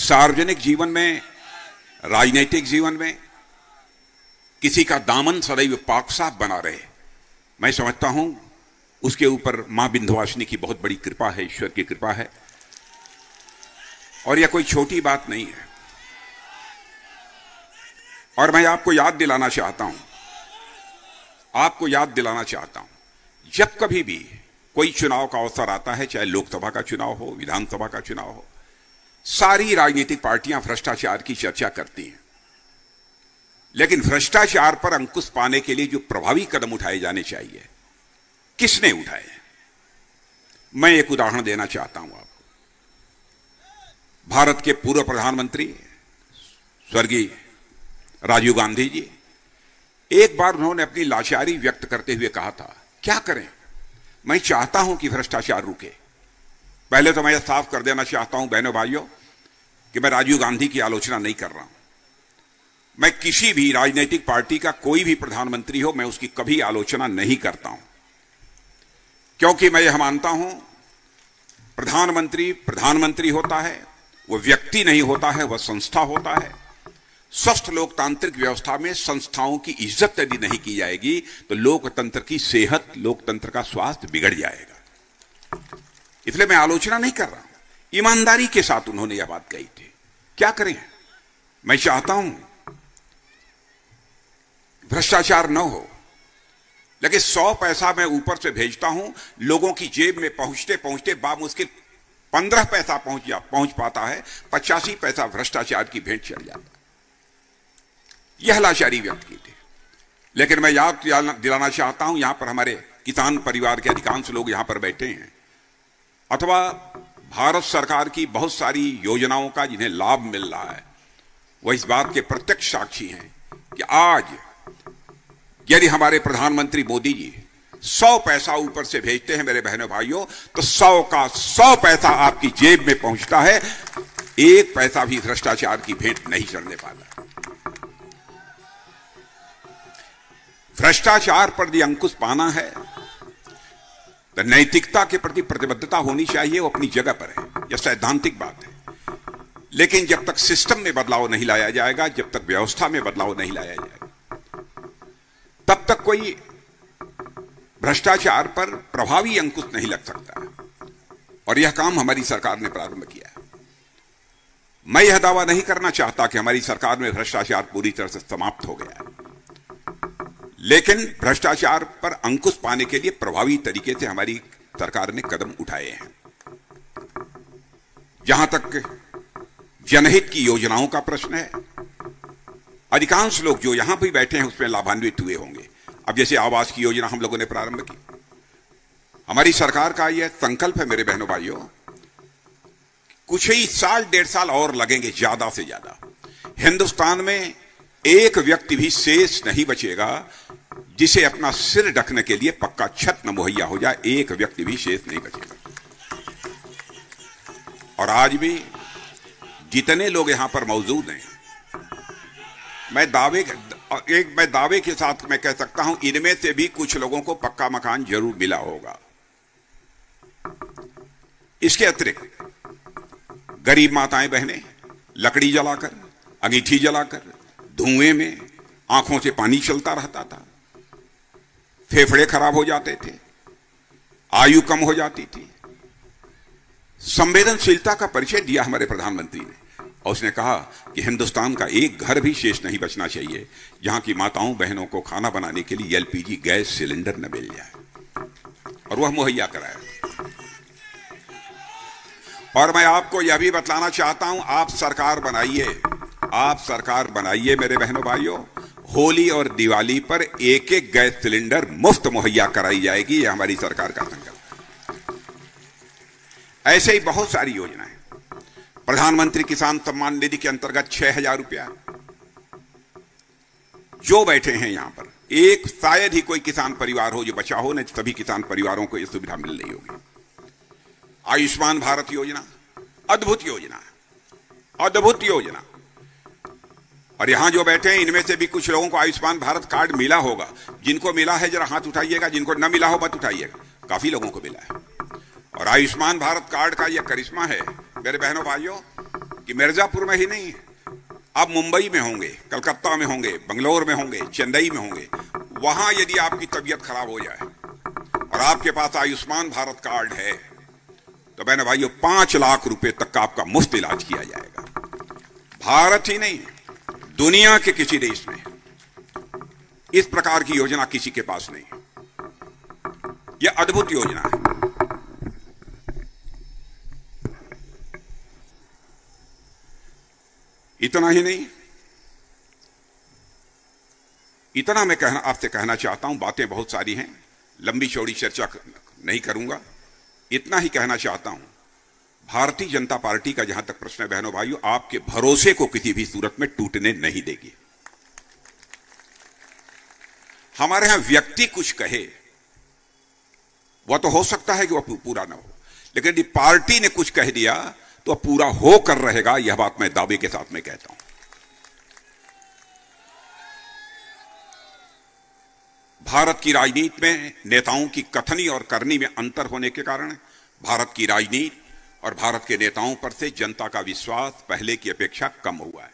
सार्वजनिक जीवन में, राजनीतिक जीवन में किसी का दामन सदैव पाक साफ बना रहे, मैं समझता हूं उसके ऊपर मां विंध्यवासिनी की बहुत बड़ी कृपा है, ईश्वर की कृपा है। और यह कोई छोटी बात नहीं है। और मैं आपको याद दिलाना चाहता हूं, जब कभी भी कोई चुनाव का अवसर आता है, चाहे लोकसभा का चुनाव हो, विधानसभा का चुनाव हो, सारी राजनीतिक पार्टियां भ्रष्टाचार की चर्चा करती हैं। लेकिन भ्रष्टाचार पर अंकुश पाने के लिए जो प्रभावी कदम उठाए जाने चाहिए, किसने उठाए? मैं एक उदाहरण देना चाहता हूं आपको। भारत के पूर्व प्रधानमंत्री स्वर्गीय राजीव गांधी जी, एक बार उन्होंने अपनी लाचारी व्यक्त करते हुए कहा था, क्या करें, मैं चाहता हूं कि भ्रष्टाचार रुके। पहले तो मैं यह साफ कर देना चाहता हूं बहनों भाइयों कि मैं राजीव गांधी की आलोचना नहीं कर रहा हूं। मैं किसी भी राजनीतिक पार्टी का कोई भी प्रधानमंत्री हो, मैं उसकी कभी आलोचना नहीं करता हूं, क्योंकि मैं यह मानता हूं प्रधानमंत्री होता है, वह व्यक्ति नहीं होता है, वह संस्था होता है। स्वस्थ लोकतांत्रिक व्यवस्था में संस्थाओं की इज्जत यदि नहीं की जाएगी तो लोकतंत्र की सेहत, लोकतंत्र का स्वास्थ्य बिगड़ जाएगा। इसलिए मैं आलोचना नहीं कर रहा हूं। ईमानदारी के साथ उन्होंने यह बात कही थी। क्या करें, मैं चाहता हूं भ्रष्टाचार न हो, लेकिन 100 पैसा मैं ऊपर से भेजता हूं, लोगों की जेब में पहुंचते पहुंचते बामुश्किल 15 पैसा पहुंच पाता है, 85 पैसा भ्रष्टाचार की भेंट चढ़ जाता। यह लाचारी व्यक्त की थी। लेकिन मैं याद दिलाना चाहता हूं, यहां पर हमारे किसान परिवार के अधिकांश लोग यहां पर बैठे हैं, अथवा भारत सरकार की बहुत सारी योजनाओं का जिन्हें लाभ मिल रहा है, वह इस बात के प्रत्यक्ष साक्षी हैं कि आज यदि हमारे प्रधानमंत्री मोदी जी 100 पैसा ऊपर से भेजते हैं मेरे बहनों भाइयों, तो 100 का 100 पैसा आपकी जेब में पहुंचता है, 1 पैसा भी भ्रष्टाचार की भेंट नहीं चढ़ने पाता। भ्रष्टाचार पर यदि अंकुश पाना है तो नैतिकता के प्रति प्रतिबद्धता होनी चाहिए, वो अपनी जगह पर है, यह सैद्धांतिक बात है। लेकिन जब तक सिस्टम में बदलाव नहीं लाया जाएगा, जब तक व्यवस्था में बदलाव नहीं लाया जाएगा, तब तक कोई भ्रष्टाचार पर प्रभावी अंकुश नहीं लग सकता। और यह काम हमारी सरकार ने प्रारंभ किया है। मैं यह दावा नहीं करना चाहता कि हमारी सरकार में भ्रष्टाचार पूरी तरह से समाप्त हो गया है, लेकिन भ्रष्टाचार पर अंकुश पाने के लिए प्रभावी तरीके से हमारी सरकार ने कदम उठाए हैं। जहां तक जनहित की योजनाओं का प्रश्न है, अधिकांश लोग जो यहां भी बैठे हैं उसमें लाभान्वित हुए होंगे। अब जैसे आवास की योजना हम लोगों ने प्रारंभ की, हमारी सरकार का यह संकल्प है मेरे बहनों भाइयों, कुछ ही साल, 1.5 साल और लगेंगे ज्यादा से ज्यादा, हिंदुस्तान में एक व्यक्ति भी शेष नहीं बचेगा जिसे अपना सिर ढकने के लिए पक्का छत न मुहैया हो जाए। एक व्यक्ति भी शेष नहीं बचेगा। और आज भी जितने लोग यहां पर मौजूद हैं, मैं दावे के साथ मैं कह सकता हूं, इनमें से भी कुछ लोगों को पक्का मकान जरूर मिला होगा। इसके अतिरिक्त गरीब माताएं बहनें लकड़ी जलाकर, अंगीठी जलाकर, धुएं में आंखों से पानी चलता रहता था, फेफड़े खराब हो जाते थे, आयु कम हो जाती थी। संवेदनशीलता का परिचय दिया हमारे प्रधानमंत्री ने, और उसने कहा कि हिंदुस्तान का एक घर भी शेष नहीं बचना चाहिए जहां की माताओं बहनों को खाना बनाने के लिए एलपीजी गैस सिलेंडर न मिल जाए, और वह मुहैया कराया। और मैं आपको यह भी बतलाना चाहता हूं, आप सरकार बनाइए मेरे बहनों भाइयों, होली और दिवाली पर एक एक गैस सिलेंडर मुफ्त मुहैया कराई जाएगी। यह हमारी सरकार का संकल्प है। ऐसे ही बहुत सारी योजनाएं, प्रधानमंत्री किसान सम्मान निधि के अंतर्गत 6,000 रुपया, जो बैठे हैं यहां पर, एक शायद ही कोई किसान परिवार हो जो बचा हो, नहीं सभी किसान परिवारों को यह सुविधा मिल रही होगी। आयुष्मान भारत योजना, अद्भुत योजना, अद्भुत योजना। और यहां जो बैठे हैं इनमें से भी कुछ लोगों को आयुष्मान भारत कार्ड मिला होगा। जिनको मिला है जरा हाथ उठाइएगा, जिनको न मिला हो मत उठाइएगा। काफी लोगों को मिला है। और आयुष्मान भारत कार्ड का यह करिश्मा है मेरे बहनों भाइयों कि मिर्जापुर में ही नहीं, आप मुंबई में होंगे, कलकत्ता में होंगे, बंगलोर में होंगे, चेन्नई में होंगे, वहां यदि आपकी तबीयत खराब हो जाए और आपके पास आयुष्मान भारत कार्ड है तो बहनों भाइयों 5 लाख रुपए तक का आपका मुफ्त इलाज किया जाएगा। भारत ही नहीं, दुनिया के किसी देश में इस प्रकार की योजना किसी के पास नहीं। यह अद्भुत योजना है। इतना ही नहीं, इतना मैं आपसे कहना चाहता हूं, बातें बहुत सारी हैं, लंबी चौड़ी चर्चा नहीं करूंगा, इतना ही कहना चाहता हूं, भारतीय जनता पार्टी का जहां तक प्रश्न है बहनों भाइयों, आपके भरोसे को किसी भी सूरत में टूटने नहीं देगी। हमारे यहां व्यक्ति कुछ कहे वह तो हो सकता है कि वह पूरा ना हो, लेकिन यदि पार्टी ने कुछ कह दिया तो पूरा होकर रहेगा, यह बात मैं दावे के साथ में कहता हूं। भारत की राजनीति में नेताओं की कथनी और करनी में अंतर होने के कारण भारत की राजनीति और भारत के नेताओं पर से जनता का विश्वास पहले की अपेक्षा कम हुआ है।